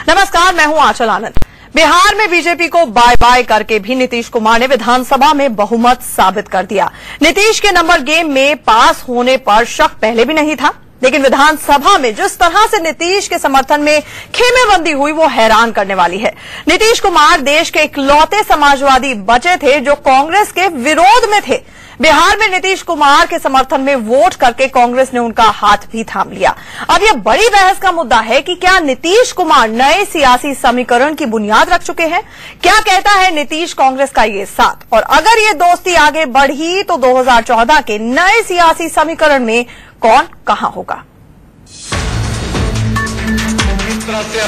नमस्कार, मैं हूं आंचल आनंद। बिहार में बीजेपी को बाय बाय करके भी नीतीश कुमार ने विधानसभा में बहुमत साबित कर दिया। नीतीश के नंबर गेम में पास होने पर शक पहले भी नहीं था, लेकिन विधानसभा में जिस तरह से नीतीश के समर्थन में खेमेबंदी हुई वो हैरान करने वाली है। नीतीश कुमार देश के इकलौते समाजवादी बचे थे जो कांग्रेस के विरोध में थे। बिहार में नीतीश कुमार के समर्थन में वोट करके कांग्रेस ने उनका हाथ भी थाम लिया। अब यह बड़ी बहस का मुद्दा है कि क्या नीतीश कुमार नए सियासी समीकरण की बुनियाद रख चुके हैं? क्या कहता है नीतीश कांग्रेस का ये साथ? और अगर ये दोस्ती आगे बढ़ी तो 2014 के नए सियासी समीकरण में कौन कहां होगा?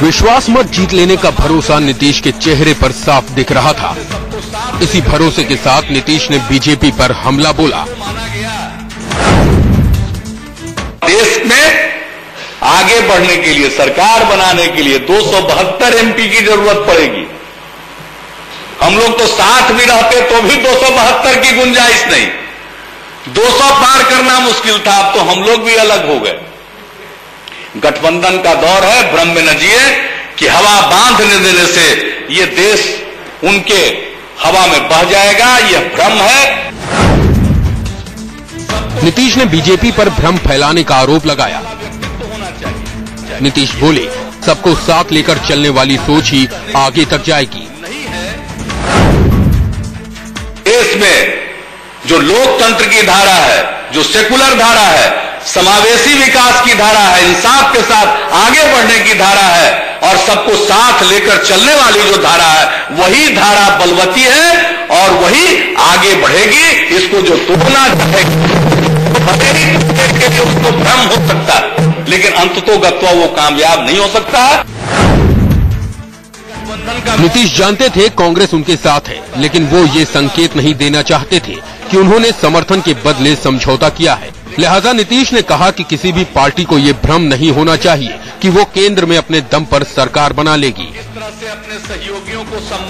विश्वास मत जीत लेने का भरोसा नीतीश के चेहरे पर साफ दिख रहा था। इसी भरोसे के साथ नीतीश ने बीजेपी पर हमला बोला। देश में आगे बढ़ने के लिए, सरकार बनाने के लिए 272 एमपी की जरूरत पड़ेगी। हम लोग तो साथ भी रहते तो भी 272 की गुंजाइश नहीं, 200 पार करना मुश्किल था। अब तो हम लोग भी अलग हो गए। गठबंधन का दौर है, भ्रम में न जिए कि हवा बांधने देने से ये देश उनके हवा में बह जाएगा, यह भ्रम है। नीतीश ने बीजेपी पर भ्रम फैलाने का आरोप लगाया। नीतीश बोले, सबको साथ लेकर चलने वाली सोच ही आगे तक जाएगी। देश में जो लोकतंत्र की धारा है, जो सेकुलर धारा है, समावेशी विकास की धारा है, इंसाफ के साथ आगे बढ़ने की धारा है और सबको साथ लेकर चलने वाली जो धारा है, वही धारा बलवती है और वही आगे बढ़ेगी। इसको जो तोड़ना चाहेगा के लिए उसको भ्रम हो सकता है, लेकिन अंततोगत्वा वो कामयाब नहीं हो सकता है। नीतीश जानते थे कांग्रेस उनके साथ है, लेकिन वो ये संकेत नहीं देना चाहते थे कि उन्होंने समर्थन के बदले समझौता किया है। लिहाजा नीतीश ने कहा कि किसी भी पार्टी को ये भ्रम नहीं होना चाहिए कि वो केंद्र में अपने दम पर सरकार बना लेगी।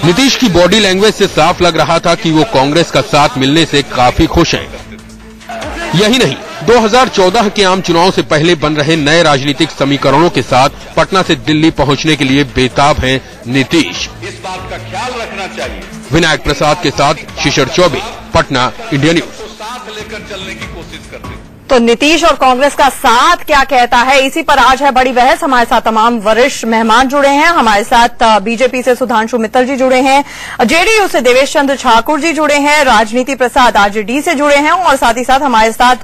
नीतीश की बॉडी लैंग्वेज से साफ लग रहा था कि वो कांग्रेस का साथ मिलने से काफी खुश हैं। यही नहीं, 2014 के आम चुनाव से पहले बन रहे नए राजनीतिक समीकरणों के साथ पटना से दिल्ली पहुंचने के लिए बेताब हैं नीतीश। इस बात का ख्याल रखना चाहिए। विनायक प्रसाद के साथ शिशिर चौबे, पटना, इंडिया न्यूज। साथ लेकर चलने की कोशिश करते हैं। तो नीतीश और कांग्रेस का साथ क्या कहता है, इसी पर आज है बड़ी बहस। हमारे साथ तमाम वरिष्ठ मेहमान जुड़े हैं। हमारे साथ बीजेपी से सुधांशु मित्तल जी जुड़े हैं, जेडीयू से देवेश चंद्र ठाकुर जी जुड़े हैं, राजनीति प्रसाद आरजेडी से जुड़े हैं और साथ ही साथ हमारे साथ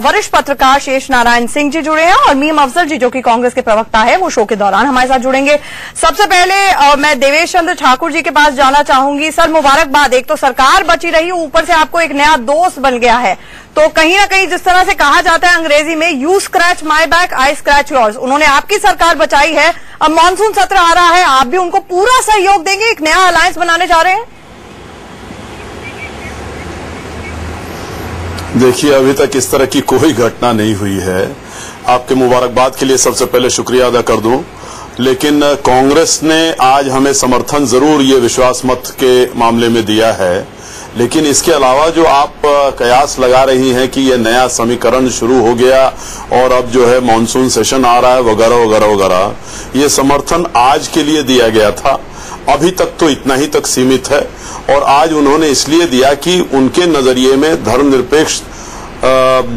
वरिष्ठ पत्रकार शेष नारायण सिंह जी जुड़े हैं और मीम अफजल जी जो कि कांग्रेस के प्रवक्ता है, वो शो के दौरान हमारे साथ जुड़ेंगे। सबसे पहले मैं देवेश चंद्र ठाकुर जी के पास जाना चाहूंगी। सर, मुबारकबाद। एक तो सरकार बची रही, ऊपर से आपको एक नया दोस्त बन गया है। तो कहीं ना कहीं जिस तरह से कहा जाता है अंग्रेजी में, you scratch my back I scratch yours, उन्होंने आपकी सरकार बचाई है। अब मानसून सत्र आ रहा है, आप भी उनको पूरा सहयोग देंगे, एक नया अलायंस बनाने जा रहे हैं? देखिए, अभी तक इस तरह की कोई घटना नहीं हुई है। आपके मुबारकबाद के लिए सबसे पहले शुक्रिया अदा कर दूं, लेकिन कांग्रेस ने आज हमें समर्थन जरूर ये विश्वास मत के मामले में दिया है, लेकिन इसके अलावा जो आप कयास लगा रही हैं कि ये नया समीकरण शुरू हो गया और अब जो है मॉनसून सेशन आ रहा है वगैरह वगैरह वगैरह, ये समर्थन आज के लिए दिया गया था। अभी तक तो इतना ही तक सीमित है और आज उन्होंने इसलिए दिया कि उनके नजरिए में धर्मनिरपेक्ष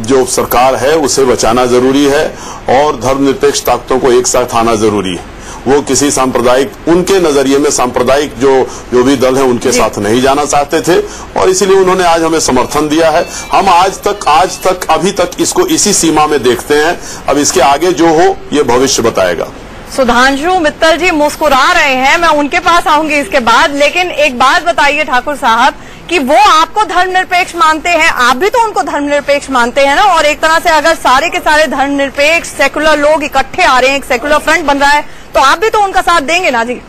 जो सरकार है उसे बचाना जरूरी है और धर्मनिरपेक्ष ताकतों को एक साथ आना जरूरी है। वो किसी सांप्रदायिक, उनके नजरिए में सांप्रदायिक जो भी दल है उनके साथ नहीं जाना चाहते थे और इसीलिए उन्होंने आज हमें समर्थन दिया है। हम आज तक अभी तक इसको इसी सीमा में देखते हैं। अब इसके आगे जो हो ये भविष्य बताएगा। सुधांशु मित्तल जी मुस्कुरा रहे हैं, मैं उनके पास आऊंगी इसके बाद, लेकिन एक बात बताइए ठाकुर साहब कि वो आपको धर्मनिरपेक्ष मानते हैं, आप भी तो उनको धर्मनिरपेक्ष मानते हैं ना। और एक तरह से अगर सारे के सारे धर्मनिरपेक्ष सेकुलर लोग इकट्ठे आ रहे हैं, एक सेकुलर फ्रंट बन रहा है, तो आप भी तो उनका साथ देंगे ना जी?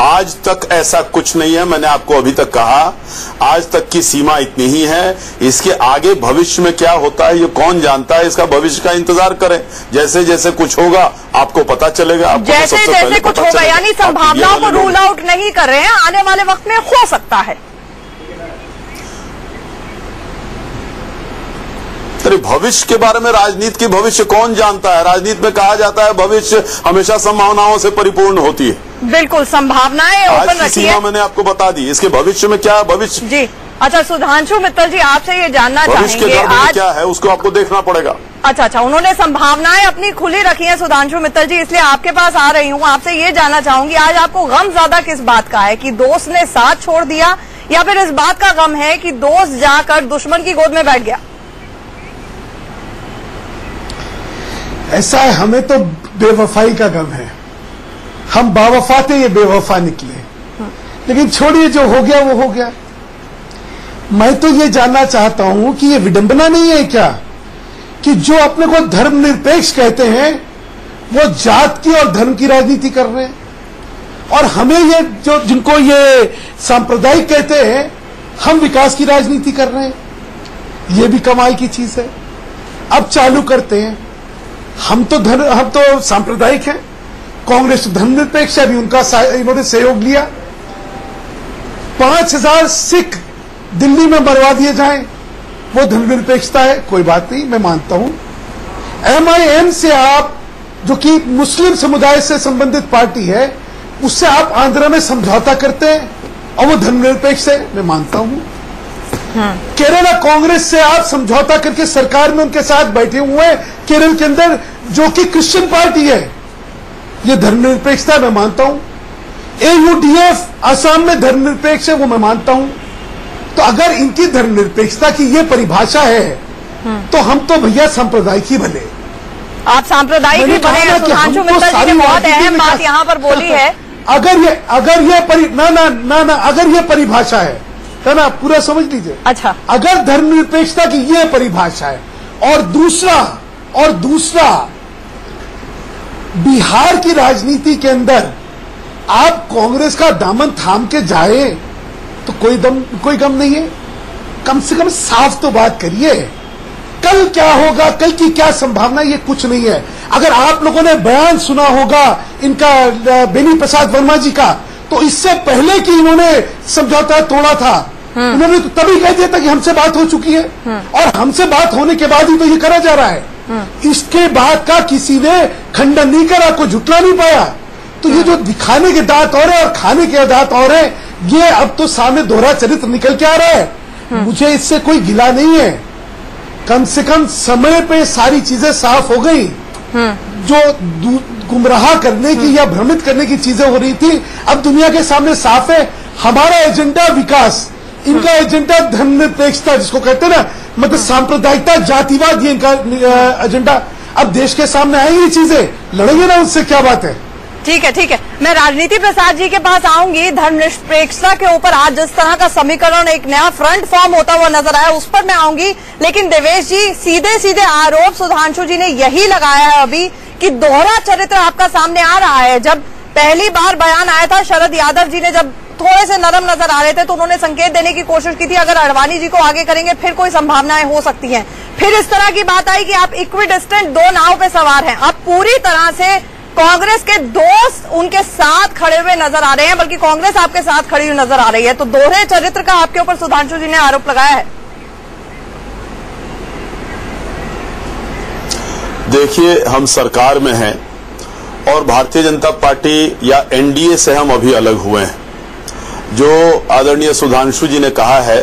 आज तक ऐसा कुछ नहीं है। मैंने आपको अभी तक कहा, आज तक की सीमा इतनी ही है। इसके आगे भविष्य में क्या होता है ये कौन जानता है। इसका भविष्य का इंतजार करें, जैसे जैसे कुछ होगा आपको पता चलेगा। जैसे जैसे कुछ होगा, यानी संभावनाओं को रूल आउट नहीं कर रहे हैं, आने वाले वक्त में हो सकता है। भविष्य के बारे में, राजनीति की भविष्य कौन जानता है? राजनीति में कहा जाता है भविष्य हमेशा संभावनाओं से परिपूर्ण होती है। बिल्कुल, संभावनाएं ओपन रखी है। सीमा मैंने आपको बता दी, इसके भविष्य में क्या है भविष्य। जी अच्छा, सुधांशु मित्तल जी आपसे ये जानना चाहेंगे आज क्या है, उसको आपको देखना पड़ेगा। अच्छा, उन्होंने संभावनाएं अपनी खुली रखी हैं सुधांशु मित्तल जी, इसलिए आपके पास आ रही हूँ। आपसे ये जानना चाहूंगी आज आपको गम ज्यादा किस बात का है, कि दोस्त ने साथ छोड़ दिया या फिर इस बात का गम है कि दोस्त जाकर दुश्मन की गोद में बैठ गया? ऐसा है, हमें तो बेवफाई का गम है। हम बावफा थे, ये बेवफा निकले। लेकिन छोड़िए, जो हो गया वो हो गया। मैं तो ये जानना चाहता हूं कि ये विडंबना नहीं है क्या कि जो अपने को धर्मनिरपेक्ष कहते हैं वो जात की और धर्म की राजनीति कर रहे हैं, और हमें ये जो जिनको ये सांप्रदायिक कहते हैं हम विकास की राजनीति कर रहे हैं। ये भी कमाल की चीज है। अब चालू करते हैं, हम तो सांप्रदायिक हैं, कांग्रेस धर्मनिरपेक्ष है। अभी इन्होंने सहयोग लिया। 5000 सिख दिल्ली में मरवा दिए जाएं, वो धर्मनिरपेक्षता है? कोई बात नहीं, मैं मानता हूं। MIM से आप, जो कि मुस्लिम समुदाय से संबंधित पार्टी है, उससे आप आंध्र में समझौता करते हैं और वो धर्मनिरपेक्ष है? मैं मानता हूं। केरला कांग्रेस से आप समझौता करके सरकार में उनके साथ बैठे हुए हैं केरल के अंदर, जो कि क्रिश्चियन पार्टी है, ये धर्मनिरपेक्षता मैं मानता हूं। AUDF असम में धर्मनिरपेक्ष है, वो मैं मानता हूं। तो अगर इनकी धर्मनिरपेक्षता की ये परिभाषा है तो हम तो भैया सांप्रदायिक ही बने। आप सांप्रदायिक ही बने हैं। सुधांशु मित्तल जी ने बहुत अहम बात यहाँ पर बोली है। अगर ये परिभाषा है ना, पूरा समझ लीजिए। अच्छा, अगर धर्मनिरपेक्षता की ये परिभाषा है, और दूसरा बिहार की राजनीति के अंदर आप कांग्रेस का दामन थाम के जाए तो कोई गम नहीं है। कम से कम साफ तो बात करिए। कल क्या होगा, कल की क्या संभावना, ये कुछ नहीं है। अगर आप लोगों ने बयान सुना होगा इनका, बेनी प्रसाद वर्मा जी का, तो इससे पहले कि इन्होंने समझौता तोड़ा था, उन्होंने तो तभी कह दिया था कि हमसे बात हो चुकी है, और हमसे बात होने के बाद ही तो ये करा जा रहा है। इसके बाद का किसी ने खंडन नहीं करा, कोई झुटला नहीं पाया। तो ये जो दिखाने के दांत और है और खाने के दांत और है, ये अब तो सामने दोहरा चरित्र निकल के आ रहा है। मुझे इससे कोई गिला नहीं है। कम से कम समय पे सारी चीजें साफ हो गई। जो गुमराह करने की या भ्रमित करने की चीजें हो रही थी, अब दुनिया के सामने साफ है। हमारा एजेंडा विकास, इनका एजेंडा धर्मनिरपेक्षता, जिसको कहते हैं ना, मतलब सांप्रदायिकता, जातिवाद, ये इनका एजेंडा। अब देश के सामने आई ये चीजें, लड़ेंगे ना उससे, क्या बात है। ठीक है। मैं राजनीति प्रसाद जी के पास आऊंगी। धर्मनिरपेक्षता के ऊपर आज जिस तरह का समीकरण, एक नया फ्रंट फॉर्म होता हुआ नजर आया, उस पर मैं आऊंगी। लेकिन देवेश जी, सीधे आरोप सुधांशु जी ने यही लगाया है अभी कि दोहरा चरित्र आपका सामने आ रहा है। जब पहली बार बयान आया था, शरद यादव जी ने जब थोड़े से नरम नजर आ रहे थे, तो उन्होंने संकेत देने की कोशिश की थी अगर अडवाणी जी को आगे करेंगे फिर कोई संभावनाएं हो सकती हैं। फिर इस तरह की बात आई कि आप इक्विडिस्टेंट दो नाव पे सवार हैं। आप पूरी तरह से कांग्रेस के दोस्त उनके साथ खड़े हुए नजर आ रहे हैं, बल्कि कांग्रेस आपके साथ खड़ी हुई नजर आ रही है। तो दोहरे चरित्र का आपके ऊपर सुधांशु जी ने आरोप लगाया है। देखिए, हम सरकार में हैं और भारतीय जनता पार्टी या एनडीए से हम अभी अलग हुए हैं। जो आदरणीय सुधांशु जी ने कहा है,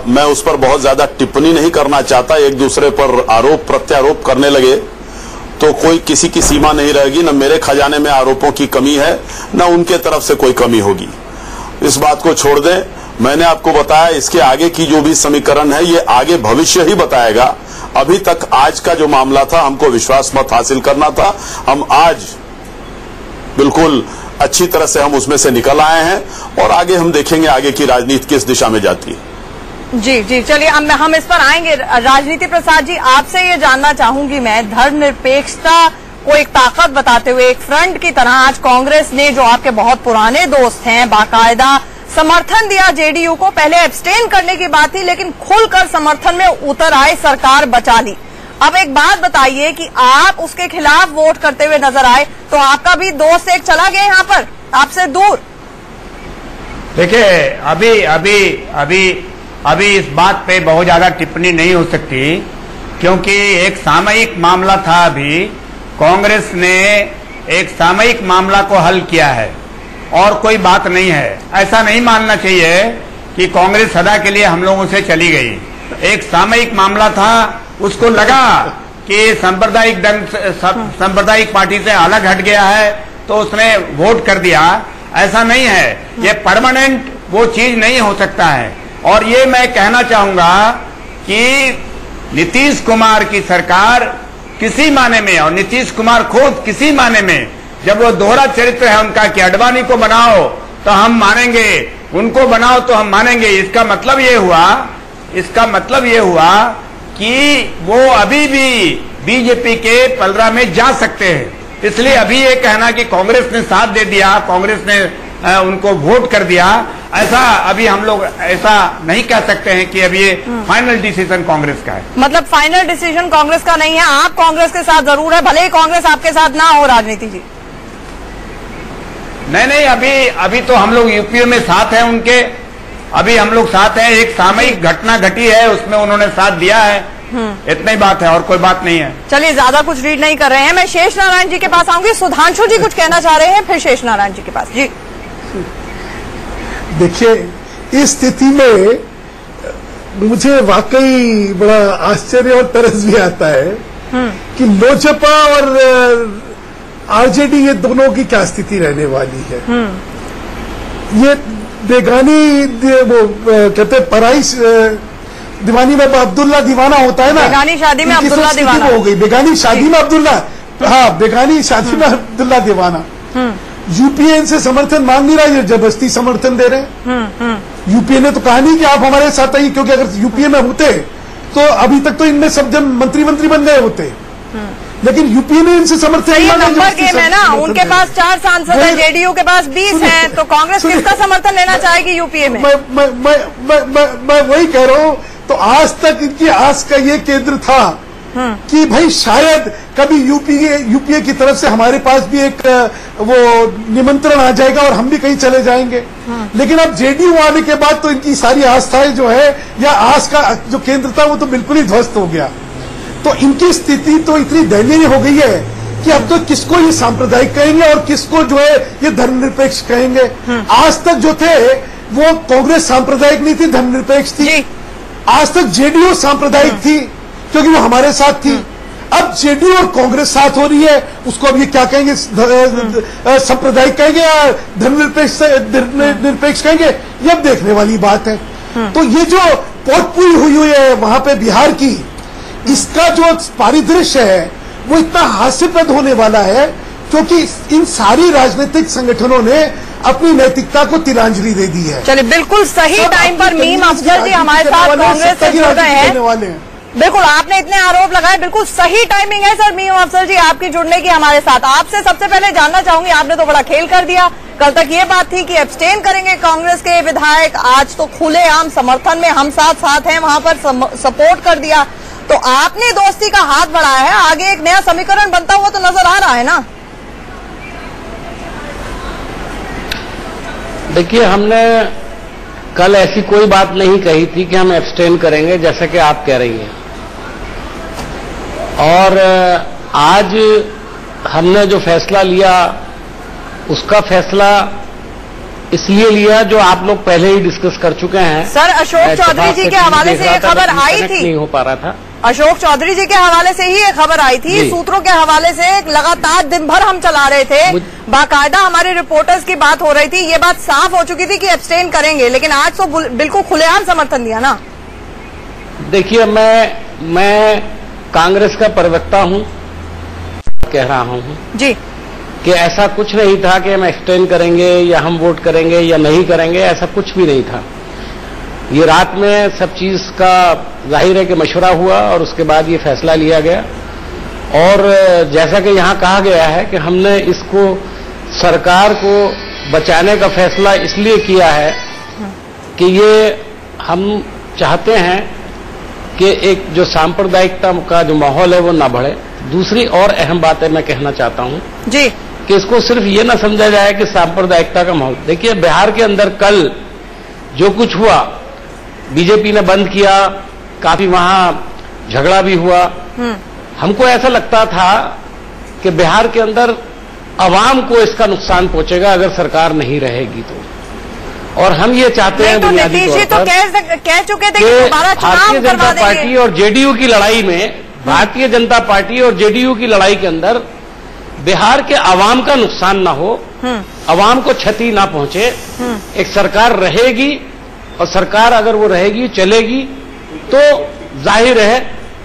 मैं उस पर बहुत ज्यादा टिप्पणी नहीं करना चाहता। एक दूसरे पर आरोप प्रत्यारोप करने लगे तो कोई किसी की सीमा नहीं रहेगी। न मेरे खजाने में आरोपों की कमी है, न उनके तरफ से कोई कमी होगी। इस बात को छोड़ दें। मैंने आपको बताया, इसके आगे की जो भी समीकरण है, ये आगे भविष्य ही बताएगा। अभी तक आज का जो मामला था, हमको विश्वास मत हासिल करना था। हम आज बिल्कुल अच्छी तरह से हम उसमें से निकल आए हैं और आगे हम देखेंगे आगे की राजनीति किस दिशा में जाती है। जी, चलिए हम इस पर आएंगे। राजनीति प्रसाद जी, आपसे ये जानना चाहूंगी मैं, धर्मनिरपेक्षता को एक ताकत बताते हुए, एक फ्रंट की तरह आज कांग्रेस ने, जो आपके बहुत पुराने दोस्त हैं, बाकायदा समर्थन दिया जेडीयू को। पहले एब्सटेन करने की बात थी, लेकिन खुलकर समर्थन में उतर आए, सरकार बचा ली। अब एक बात बताइए कि आप उसके खिलाफ वोट करते हुए नजर आए, तो आपका भी दोस्त एक चला गया यहाँ पर आपसे दूर। देखिए, अभी अभी इस बात पे बहुत ज्यादा टिप्पणी नहीं हो सकती, क्योंकि एक सामयिक मामला था। अभी कांग्रेस ने एक सामयिक मामला को हल किया है और कोई बात नहीं है। ऐसा नहीं मानना चाहिए कि कांग्रेस सदा के लिए हम लोगों से चली गई। एक सामयिक मामला था, उसको लगा कि सांप्रदायिक पार्टी से अलग हट गया है तो उसने वोट कर दिया। ऐसा नहीं है, ये परमानेंट वो चीज नहीं हो सकता है। और ये मैं कहना चाहूंगा कि नीतीश कुमार की सरकार किसी माने में, और नीतीश कुमार खुद किसी माने में, जब वो दोहरा चरित्र है उनका कि अडवाणी को बनाओ तो हम मानेंगे, उनको बनाओ तो हम मानेंगे, इसका मतलब ये हुआ कि वो अभी भी बीजेपी के पलड़ा में जा सकते हैं। इसलिए अभी ये कहना कि कांग्रेस ने साथ दे दिया, कांग्रेस ने उनको वोट कर दिया, ऐसा अभी हम लोग ऐसा नहीं कह सकते हैं कि अभी ये फाइनल डिसीजन कांग्रेस का है। मतलब फाइनल डिसीजन कांग्रेस का नहीं है, आप कांग्रेस के साथ जरूर है, भले ही कांग्रेस आपके साथ ना हो। राजनीति जी नहीं, अभी तो हम लोग यूपीए में साथ हैं उनके, अभी हम लोग साथ हैं। एक सामयिक घटना घटी है, उसमें उन्होंने साथ दिया है, इतना ही बात है और कोई बात नहीं है। चलिए, ज्यादा कुछ रीड नहीं कर रहे हैं। मैं शेष नारायण जी के पास आऊंगी। सुधांशु जी कुछ कहना चाह रहे हैं, फिर शेष नारायण जी के पास। जी देखिए, इस स्थिति में मुझे वाकई बड़ा आश्चर्य और तरस भी आता है कि लोजपा और आरजेडी ये दोनों की क्या स्थिति रहने वाली है। ये बेगानी वो कहते हैं पराई दीवानी में अब्दुल्ला दीवाना होता है ना, बेगानी शादी में अब्दुल्ला दीवाना हो गई। बेगानी शादी में अब्दुल्ला, हाँ, बेगानी शादी में अब्दुल्ला दीवाना। यूपीए इनसे समर्थन मांग नहीं रहा, ये जबरदस्ती समर्थन दे रहे हैं। यूपीए ने तो कहा नहीं कि आप हमारे साथ आइए, क्योंकि अगर यूपीए में होते तो अभी तक तो इनमें सब जन मंत्री बन गए होते। लेकिन यूपीए ने इनसे समर्थन नहीं, नंबर गेम है ना, उनके पास 4 सांसद है, जेडीयू के पास 20 हैं, तो कांग्रेस किसका समर्थन लेना चाहेगी यूपीए में? मैं वही कह रहा हूँ। तो आज तक इनकी आस का ये केंद्र था कि भाई शायद कभी यूपीए की तरफ से हमारे पास भी एक वो निमंत्रण आ जाएगा और हम भी कहीं चले जाएंगे। लेकिन अब जेडीयू आने के बाद तो इनकी सारी आस्थाएं जो है, या आस का जो केंद्र था, वो तो बिल्कुल ही ध्वस्त हो गया। तो इनकी स्थिति तो इतनी दयनीय हो गई है कि अब तो किसको ये सांप्रदायिक कहेंगे और किसको जो है ये धर्मनिरपेक्ष कहेंगे। आज तक जो थे वो कांग्रेस सांप्रदायिक नहीं थी, धर्मनिरपेक्ष थी। आज तक जेडीयू सांप्रदायिक थी क्योंकि वो हमारे साथ थी। अब जेडीयू और कांग्रेस साथ हो रही है, उसको अब ये क्या कहेंगे, सांप्रदायिक कहेंगे या धर्मनिरपेक्ष कहेंगे, ये अब देखने वाली बात है। तो ये जो पोटपुरी हुई है वहां पे बिहार की, इसका जो परिदृश्य है वो इतना हास्यप्रद होने वाला है, क्योंकि इन सारी राजनीतिक संगठनों ने अपनी नैतिकता को तिलांजलि दे दी है। चलिए, बिल्कुल सही टाइम पर मीम अफजल जी हमारे साथ कांग्रेस से जुड़ गए हैं। बिल्कुल, आपने इतने आरोप लगाए, बिल्कुल सही टाइमिंग है सर मीम अफजल जी आपकी जुड़ने की हमारे साथ। आपसे सबसे पहले जानना चाहूंगी, आपने तो बड़ा खेल कर दिया। कल तक ये बात थी कि एब्सटेन करेंगे कांग्रेस के विधायक, आज तो खुलेआम समर्थन में हम साथ हैं, वहां पर सपोर्ट कर दिया। तो आपने दोस्ती का हाथ बढ़ाया है, आगे एक नया समीकरण बनता हुआ तो नजर आ रहा है ना? देखिए, हमने कल ऐसी कोई बात नहीं कही थी कि हम एब्सटेन करेंगे, जैसा कि आप कह रही हैं। और आज हमने जो फैसला लिया, उसका फैसला इसलिए लिया जो आप लोग पहले ही डिस्कस कर चुके हैं। सर, अशोक चौधरी जी के हवाले से ये खबर आई थी, नहीं हो पा रहा था। अशोक चौधरी जी के हवाले से ही ये खबर आई थी, सूत्रों के हवाले से लगातार दिन भर हम चला रहे थे, बाकायदा हमारे रिपोर्टर्स की बात हो रही थी, ये बात साफ हो चुकी थी कि एब्सटेन करेंगे, लेकिन आज तो बिल्कुल खुलेआम समर्थन दिया ना। देखिए, मैं कांग्रेस का प्रवक्ता हूं, कह रहा हूं जी कि ऐसा कुछ नहीं था कि हम एक्सटेंड करेंगे या हम वोट करेंगे या नहीं करेंगे, ऐसा कुछ भी नहीं था। ये रात में सब चीज का जाहिर है कि मशवरा हुआ और उसके बाद ये फैसला लिया गया। और जैसा कि यहाँ कहा गया है कि हमने इसको सरकार को बचाने का फैसला इसलिए किया है कि ये हम चाहते हैं कि एक जो सांप्रदायिकता का जो माहौल है वो ना बढ़े। दूसरी और अहम बात है, मैं कहना चाहता हूँ जी कि इसको सिर्फ ये ना समझा जाए कि सांप्रदायिकता का माहौल। देखिए, बिहार के अंदर कल जो कुछ हुआ बीजेपी ने बंद किया, काफी वहां झगड़ा भी हुआ। हमको ऐसा लगता था कि बिहार के अंदर अवाम को इसका नुकसान पहुंचेगा अगर सरकार नहीं रहेगी तो, और हम ये चाहते हैं बुनियादी तौर पर कह चुके थे कि दोबारा चुनाव करवा देंगे। पार्टी और जेडीयू की लड़ाई में, भारतीय जनता पार्टी और जेडीयू की लड़ाई के अंदर बिहार के अवाम का नुकसान ना हो, अवाम को क्षति ना पहुंचे। एक सरकार रहेगी, और सरकार अगर वो रहेगी, चलेगी, तो जाहिर है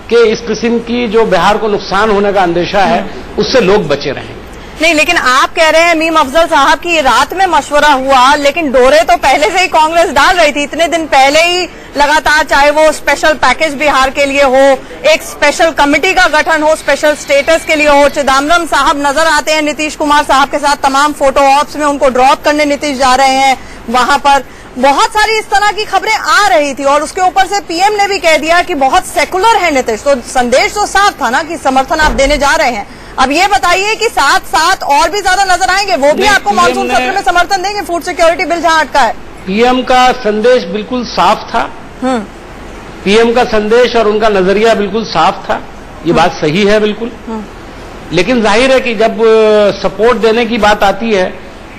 कि इस किस्म की जो बिहार को नुकसान होने का अंदेशा है उससे लोग बचे रहेंगे। नहीं, लेकिन आप कह रहे हैं मीम अफजल साहब की रात में मशवरा हुआ, लेकिन डोरे तो पहले से ही कांग्रेस डाल रही थी, इतने दिन पहले ही लगातार, चाहे वो स्पेशल पैकेज बिहार के लिए हो, एक स्पेशल कमेटी का गठन हो, स्पेशल स्टेटस के लिए हो। चिदम्बरम साहब नजर आते हैं नीतीश कुमार साहब के साथ तमाम फोटो ऑप्स में, उनको ड्रॉप करने नीतीश जा रहे हैं वहां पर। बहुत सारी इस तरह की खबरें आ रही थी, और उसके ऊपर से पीएम ने भी कह दिया कि बहुत सेकुलर है नीतीश, तो संदेश तो साफ था ना कि समर्थन आप देने जा रहे हैं। अब ये बताइए कि साथ साथ और भी ज्यादा नजर आएंगे, वो भी आपको मानसून सत्र में समर्थन देंगे, फूड सिक्योरिटी बिल जहां अटका है। पीएम का संदेश बिल्कुल साफ था, पीएम का संदेश और उनका नजरिया बिल्कुल साफ था, ये बात सही है बिल्कुल। लेकिन जाहिर है कि जब सपोर्ट देने की बात आती है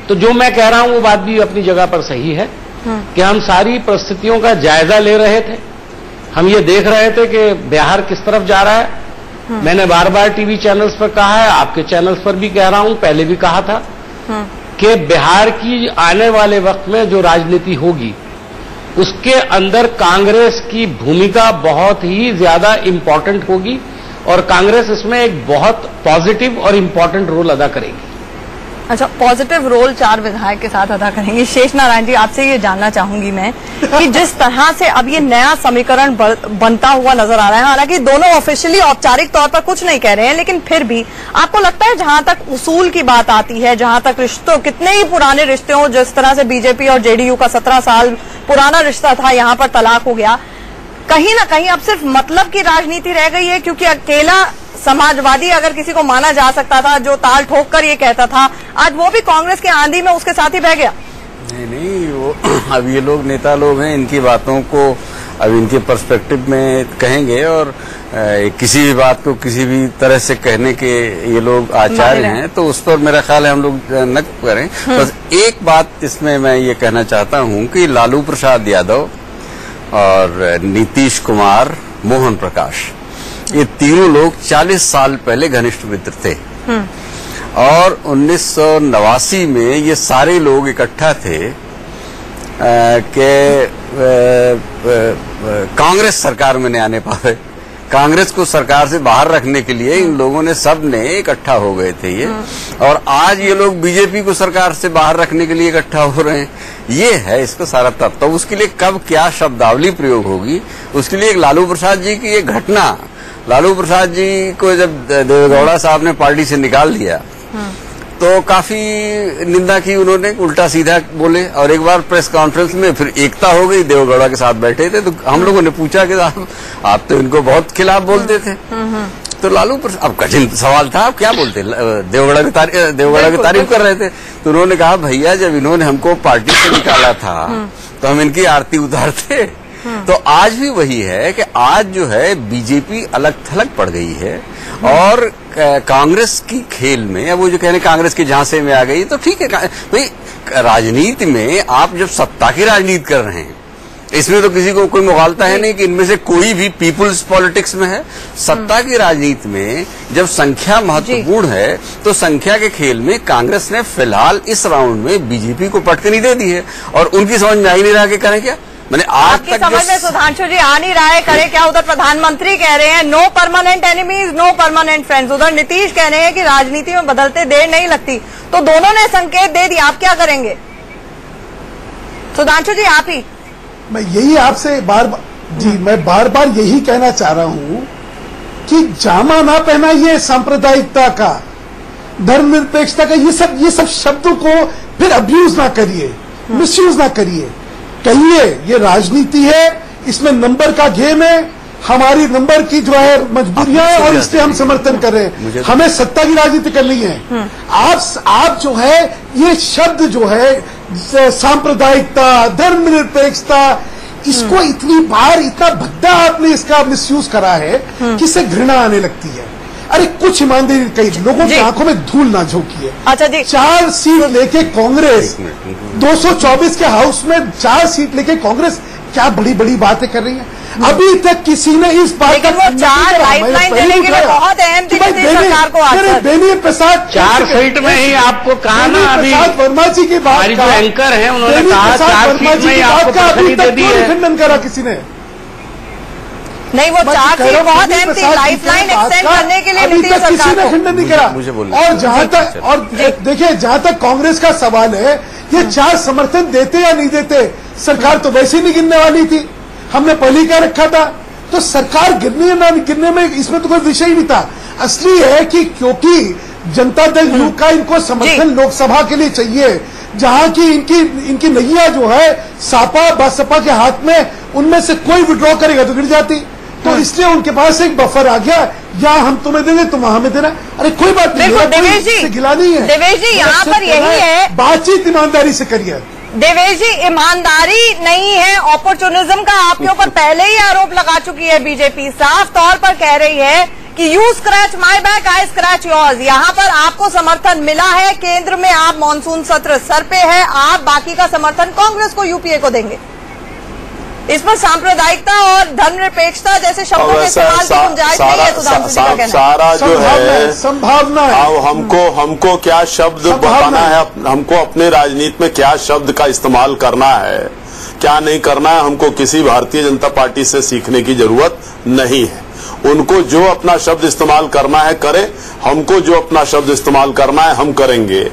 तो जो मैं कह रहा हूं वो बात भी अपनी जगह पर सही है कि हम सारी परिस्थितियों का जायजा ले रहे थे। हम ये देख रहे थे कि बिहार किस तरफ जा रहा है। मैंने बार बार टीवी चैनल्स पर कहा है, आपके चैनल्स पर भी कह रहा हूं, पहले भी कहा था कि बिहार की आने वाले वक्त में जो राजनीति होगी उसके अंदर कांग्रेस की भूमिका बहुत ही ज्यादा इंपॉर्टेंट होगी, और कांग्रेस इसमें एक बहुत पॉजिटिव और इंपॉर्टेंट रोल अदा करेगी। अच्छा, पॉजिटिव रोल 4 विधायक के साथ अदा करेंगे। शेष नारायण जी, आपसे ये जानना चाहूंगी मैं कि जिस तरह से अब ये नया समीकरण बनता हुआ नजर आ रहा है, हालांकि दोनों ऑफिशियली औपचारिक तौर पर कुछ नहीं कह रहे हैं, लेकिन फिर भी आपको लगता है जहां तक उसूल की बात आती है, जहां तक रिश्तों, कितने ही पुराने रिश्ते हों, जिस तरह से बीजेपी और जेडीयू का 17 साल पुराना रिश्ता था, यहां पर तलाक हो गया, कहीं ना कहीं अब सिर्फ मतलब की राजनीति रह गई है, क्योंकि अकेला समाजवादी अगर किसी को माना जा सकता था, जो ताल ठोक कर ये कहता था, आज वो भी कांग्रेस के आंधी में उसके साथ ही बह गया। नहीं, वो अब ये लोग नेता लोग हैं, इनकी बातों को अब इनके पर्सपेक्टिव में कहेंगे, और किसी भी बात को किसी भी तरह से कहने के ये लोग आचार्य हैं, तो उस पर मेरा ख्याल है हम लोग न करें। बस एक बात इसमें मैं ये कहना चाहता हूं कि लालू प्रसाद यादव और नीतीश कुमार, मोहन प्रकाश, ये तीनों लोग 40 साल पहले घनिष्ठ मित्र थे, और 1989 में ये सारे लोग इकट्ठा थे कि कांग्रेस सरकार में नहीं आने पाए। कांग्रेस को सरकार से बाहर रखने के लिए इन लोगों ने, सब ने इकट्ठा हो गए थे ये, और आज ये लोग बीजेपी को सरकार से बाहर रखने के लिए इकट्ठा हो रहे हैं। ये है इसका सारा तत्व। तो उसके लिए कब क्या शब्दावली प्रयोग होगी, उसके लिए एक लालू प्रसाद जी की एक घटना, लालू प्रसाद जी को जब देवेगौड़ा साहब ने पार्टी से निकाल दिया तो काफी निंदा की उन्होंने, उल्टा सीधा बोले, और एक बार प्रेस कॉन्फ्रेंस में फिर एकता हो गई, देवेगौड़ा के साथ बैठे थे, तो हम लोगों ने पूछा कि आप तो इनको बहुत खिलाफ बोलते थे। तो लालू प्रसाद, अब कठिन सवाल था, आप क्या बोलते, देवेगौड़ा की तारीफ कर रहे थे, तो उन्होंने कहा भैया जब इन्होंने हमको पार्टी से निकाला था तो हम इनकी आरती उतारते। तो आज भी वही है कि आज जो है बीजेपी अलग थलग पड़ गई है, और कांग्रेस की खेल में, अब वो जो कहने कांग्रेस के झांसे में आ गई, तो ठीक है भाई, राजनीति में आप जब सत्ता की राजनीति कर रहे हैं, इसमें तो किसी को कोई मुगालता है नहीं कि इनमें से कोई भी पीपुल्स पॉलिटिक्स में है। सत्ता की राजनीति में जब संख्या महत्वपूर्ण है, तो संख्या के खेल में कांग्रेस ने फिलहाल इस राउंड में बीजेपी को पटकनी दे दी है, और उनकी समझ में आ ही नहीं रहा कि करें क्या। मैंने आज तक समझ में सुधांशु जी आ नहीं रहा है, करे क्या। उधर प्रधानमंत्री कह रहे हैं no permanent enemies, no permanent friends, उधर नीतीश कह रहे हैं कि राजनीति में बदलते देर नहीं लगती, तो दोनों ने संकेत दे दिया, आप क्या करेंगे? सुधांशु जी आप ही। मैं यही आपसे मैं बार बार यही कहना चाह रहा हूं कि जामा ना पहनाइए सांप्रदायिकता का, धर्मनिरपेक्षता का, ये सब शब्दों को फिर अब्यूज ना करिए, मिसयूज ना करिए। कहिए ये राजनीति है, इसमें नंबर का गेम है, हमारी नंबर की जो है मजबूरियां है, और इसलिए हम समर्थन कर रहे हैं। हमें सत्ता की राजनीति करनी है। आप जो है ये शब्द जो है सांप्रदायिकता, धर्मनिरपेक्षता, इसको इतनी बार इतना भद्दा आपने इसका मिसयूज करा है कि इससे घृणा आने लगती है। अरे कुछ ईमानदारी कई लोगों की आंखों में धूल ना झोंकी है। अच्छा जी, 4 सीट लेके कांग्रेस 224 के हाउस में 4 सीट लेके कांग्रेस क्या बड़ी बड़ी बातें कर रही है। अभी तक किसी ने इस बात लेकिन वो 4 लाइफलाइन देने के लिए बहुत अहम थी सरकार को। बेनी प्रसाद 4 सीट में ही आपको कहा ना, अभी वर्मा जी की बात जो एंकर है उन्होंने कहा 4 सीट में ही आपको दे दी है। खंडन करा किसी ने नहीं, वो 4 सीट बहुत अहम थी, लाइफलाइन एक्सटेंड करने के लिए अभी नीतीश तक किसी सरकार ने को। खंडन नहीं करा। और जहां तक और देखिए जहां तक कांग्रेस का सवाल है, ये 4 समर्थन देते या नहीं देते, सरकार तो वैसे ही नहीं गिरने वाली थी। हमने पहले क्या रखा था, तो सरकार गिरने या ना गिरने में इसमें तो कोई विषय ही नहीं था। असली है कि क्योंकि जनता दल यू का इनको समर्थन लोकसभा के लिए चाहिए, जहां की इनकी नैया जो है सापा बसपा के हाथ में, उनमें से कोई विड्रॉ करेगा तो गिर जाती। तो इसलिए उनके पास एक बफर आ गया, या हम तुम्हें देंगे तुम हमें देना। अरे कोई बात नहीं, देवेश जी, गिला नहीं है। देवेश जी, यहाँ पर यही है, बातचीत ईमानदारी से करिए। देवेश जी, ईमानदारी नहीं है, ऑपरचुनिज्म का आपके ऊपर पहले ही आरोप लगा चुकी है बीजेपी। साफ तौर पर कह रही है कि you scratch my back, I scratch yours. यहाँ पर आपको समर्थन मिला है, केंद्र में आप मानसून सत्र सर पे है, आप बाकी का समर्थन कांग्रेस को, यूपीए को देंगे। इस पर सांप्रदायिकता और धर्मनिरपेक्षता जैसे शब्दों के इस्तेमाल की गुंजाइश नहीं है। सुधांशु जी का कहना है सारा जो है संभावना है। हमको क्या शब्द बताना है, हमको अपने राजनीति में क्या शब्द का इस्तेमाल करना है, क्या नहीं करना है, हमको किसी भारतीय जनता पार्टी से सीखने की जरूरत नहीं है। उनको जो अपना शब्द इस्तेमाल करना है करें, हमको जो अपना शब्द इस्तेमाल करना है हम करेंगे।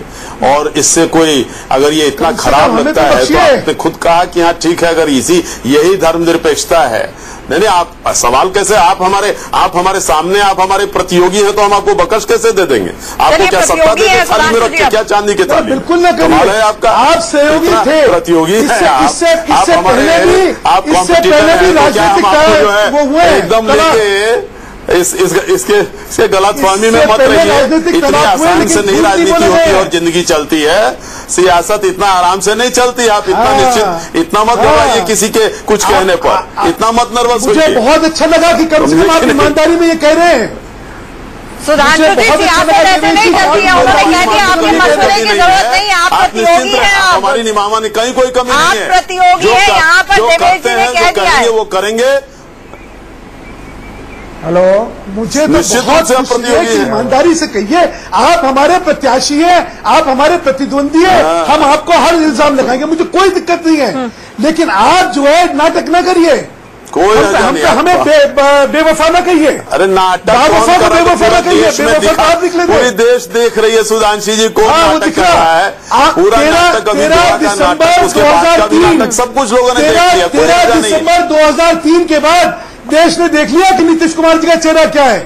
और इससे कोई अगर ये इतना खराब लगता है तो आपने खुद कहा कि हाँ ठीक है, अगर यही धर्मनिरपेक्षता है। नहीं, आप सवाल कैसे, आप हमारे सामने, आप हमारे प्रतियोगी हैं तो हम आपको बकश कैसे दे देंगे? आपको क्या सत्ता दे के थाली में रख के, क्या चांदी के थाली? बिल्कुल न कमाल है आपका। आप सहयोगी थे, प्रतियोगी है आप हमारे, आप कॉम्पिटिटर हैं, क्या हम आपको जो है एकदम लेके इसके गलतफहमी में मत रहिए। इतनी आसान से नहीं राजनीति होती और जिंदगी चलती है। सियासत इतना आराम से नहीं चलती। आप इतना निश्चित, इतना मत घबराइए किसी के कुछ कहने पर, इतना मत नर्वस होइए। मुझे बहुत अच्छा लगा कि कम से कम आप ईमानदारी में ये कह रहे हैं। सुधांशु जी, सियासत ऐसे नहीं चलती है, उन्होंने कह दिया आपके मशवरे की जरूरत नहीं है, आप प्रतियोगी हैं। हमारी निमामा ने कहीं कोई कमी नहीं है, आप प्रतियोगी हैं। यहाँ पर देवेश जी ने कह दिया है वो करेंगे। हेलो, मुझे तो बहुत खुशी है कि ईमानदारी से कहिए, आप हमारे प्रत्याशी हैं, आप हमारे प्रतिद्वंदी हैं, हम आपको हर इल्जाम लगाएंगे, मुझे कोई दिक्कत नहीं है। लेकिन आप जो है नाटक न करिए, हमें बेवफा न कहिए। अरे नाटक बेवफा न कहिए, पूरी देश देख रही है सुधांशु जी को नाटक कर रहा है। पूरा नाटक 13 दिसंबर 2003 सब कुछ लोगों ने देख लिया। 13 दिसंबर 2003 के बाद देश ने देख लिया कि नीतीश कुमार जी का चेहरा क्या है।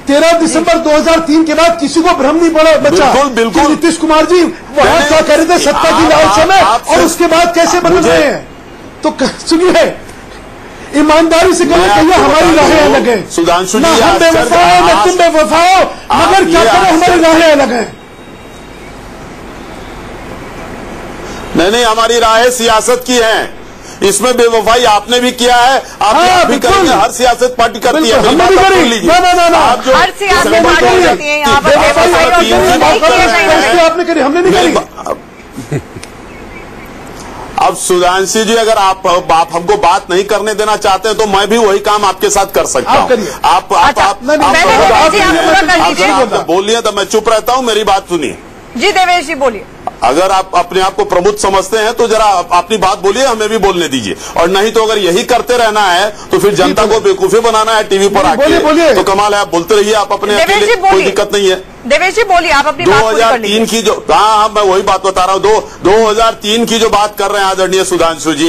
13 दिसंबर 2003 के बाद किसी को भ्रम नहीं पड़ा बचा। बिल्कुल नीतीश कुमार जी वहां क्या कर रहे थे सत्ता की लालच में, और उसके बाद कैसे बदल रहे हैं। तो सुनिए, ईमानदारी से कहिए, हमारी राहें अलग है। सुधांशु जी, हम बेवफा हो न तुम बेवफा हो, मगर क्या करें, हमारी राहें अलग है। नहीं, हमारी राहें सियासत की हैं। इसमें बेवफाई आपने भी किया है, आप भी करेंगे, हर सियासत पार्टी करती है। हमने भी करी, आप जो हर सियासत पार्टी करती है, यहाँ पर आपने करी, हमने नहीं करी। अब सुधांशु जी, अगर आप हमको बात नहीं करने देना चाहते हैं तो मैं भी वही काम आपके साथ कर सकता हूँ। आप बोलिए तो मैं चुप रहता हूँ, मेरी बात सुनिए। जी देवेश जी बोलिए। अगर आप अपने आप को प्रबुद्ध समझते हैं तो जरा अपनी बात बोलिए, हमें भी बोलने दीजिए। और नहीं तो अगर यही करते रहना है तो फिर जनता को बेवकूफी बनाना है टीवी पर आके, तो कमाल है। आप बोलते रहिए, आप अपने अकेले, कोई दिक्कत नहीं है। देवेश जी बोलिए, आप अपनी 2003 की जो, हाँ मैं वही बात बता रहा हूँ। 2003 की जो बात कर रहे हैं आदरणीय सुधांशु जी,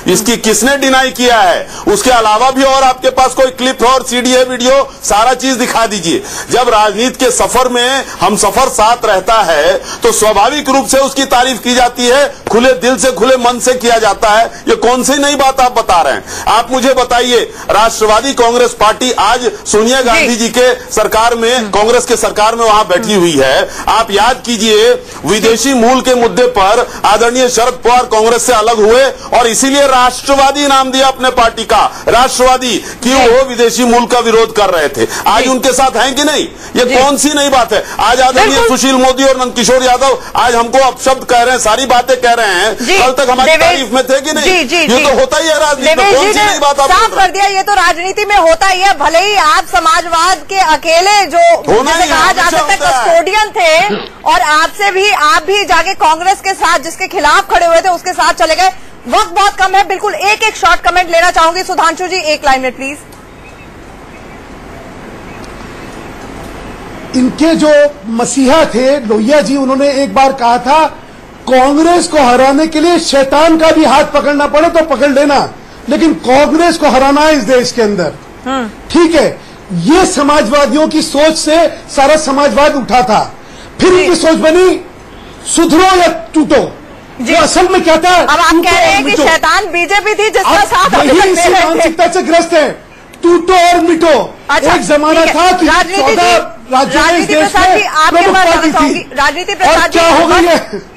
इसकी किसने डिनाई किया है? उसके अलावा भी और आपके पास कोई क्लिप है और सीडी है, वीडियो, सारा चीज दिखा दीजिए। जब राजनीति के सफर में हम सफर साथ रहता है तो स्वाभाविक रूप से उसकी तारीफ की जाती है, खुले दिल से खुले मन से किया जाता है। ये कौन सी नई बात आप बता रहे हैं? आप मुझे बताइए, राष्ट्रवादी कांग्रेस पार्टी आज सोनिया गांधी जी के सरकार में, कांग्रेस के सरकार में वहां बैठी हुई है। आप याद कीजिए, विदेशी मूल के मुद्दे पर आदरणीय शरद पवार कांग्रेस से अलग हुए और इसीलिए राष्ट्रवादी नाम दिया अपने पार्टी का, राष्ट्रवादी, कि वो विदेशी मूल का विरोध कर रहे थे। आज उनके साथ हैं कि नहीं? ये कौन सी नई बात है? आज आदरणीय सुशील मोदी और नंदकिशोर यादव आज हमको अपशब्द कह रहे हैं, सारी बातें कह रहे हैं। कल तक हमारी तारीफ में थे कि नहीं? ये तो होता ही है राजनीति में। कौन सी नई बात आप साफ कर दिया, ये तो राजनीति में होता ही है। भले ही आप समाजवाद के अकेले जो कहा जा सकता है कस्टोडियन थे, और आपसे भी, आप भी जाके कांग्रेस के साथ जिसके खिलाफ खड़े हुए थे उसके साथ चले गए। वक्त बहुत कम है, बिल्कुल एक शॉर्ट कमेंट लेना चाहूंगी। सुधांशु जी, एक लाइन में प्लीज। इनके जो मसीहा थे लोहिया जी, उन्होंने एक बार कहा था, कांग्रेस को हराने के लिए शैतान का भी हाथ पकड़ना पड़े तो पकड़ लेना, लेकिन कांग्रेस को हराना है इस देश के अंदर। ठीक है, ये समाजवादियों की सोच से सारा समाजवाद उठा था। फिर इनकी सोच बनी सुधरो या टूटो। वो असल में क्या था? अब आप कह रहे हैं कि शैतान बीजेपी थी जिसका साथ वही इसी मानसिकता से ग्रस्त है, टूटो और मिटो। अच्छा, एक जमाना था कि राजनीति प्रसाद जी, आपके पास आना चाहूंगी। राजनीति प्रसाद जी,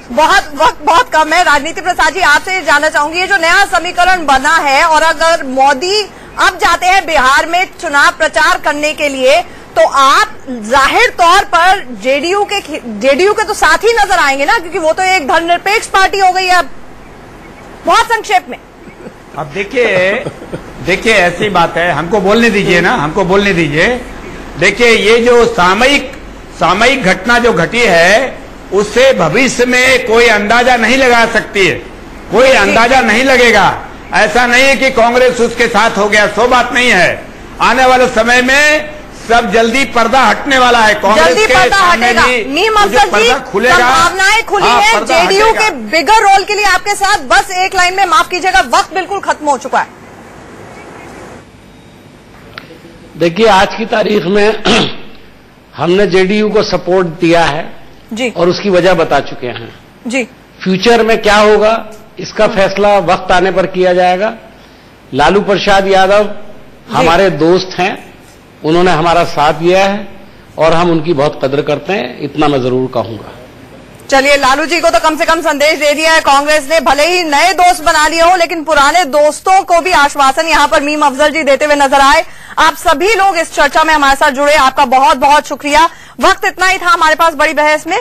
बहुत वक्त बहुत कम है। राजनीति प्रसाद जी, आपसे जानना चाहूंगी, ये जो नया समीकरण बना है, और अगर मोदी अब जाते हैं बिहार में चुनाव प्रचार करने के लिए, तो आप जाहिर तौर पर जेडीयू के तो साथ ही नजर आएंगे ना, क्योंकि वो तो एक धर्मनिरपेक्ष पार्टी हो गई है। अब बहुत संक्षेप में अब देखिए ऐसी बात है, हमको बोलने दीजिए ना, हमको बोलने दीजिए। देखिए, ये जो सामयिक घटना जो घटी है, उससे भविष्य में कोई अंदाजा नहीं लगा सकती है, कोई अंदाजा नहीं लगेगा। ऐसा नहीं है कि कांग्रेस उसके साथ हो गया, सो बात नहीं है। आने वाले समय में सब जल्दी पर्दा हटने वाला है। कांग्रेस के सामने भी मीम अफजल जी, संभावनाएं खुली हैं जेडीयू के बिगर रोल के लिए आपके साथ। बस एक लाइन में, माफ कीजिएगा, वक्त बिल्कुल खत्म हो चुका है। देखिए, आज की तारीख में हमने जेडीयू को सपोर्ट दिया है जी, और उसकी वजह बता चुके हैं जी। फ्यूचर में क्या होगा इसका फैसला वक्त आने पर किया जाएगा। लालू प्रसाद यादव हमारे दोस्त हैं, उन्होंने हमारा साथ दिया है और हम उनकी बहुत कदर करते हैं, इतना मैं जरूर कहूंगा। चलिए, लालू जी को तो कम से कम संदेश दे दिया है कांग्रेस ने। भले ही नए दोस्त बना लिए हो, लेकिन पुराने दोस्तों को भी आश्वासन यहां पर मीम अफजल जी देते हुए नजर आए। आप सभी लोग इस चर्चा में हमारे साथ जुड़े, आपका बहुत बहुत शुक्रिया। वक्त इतना ही था हमारे पास बड़ी बहस में।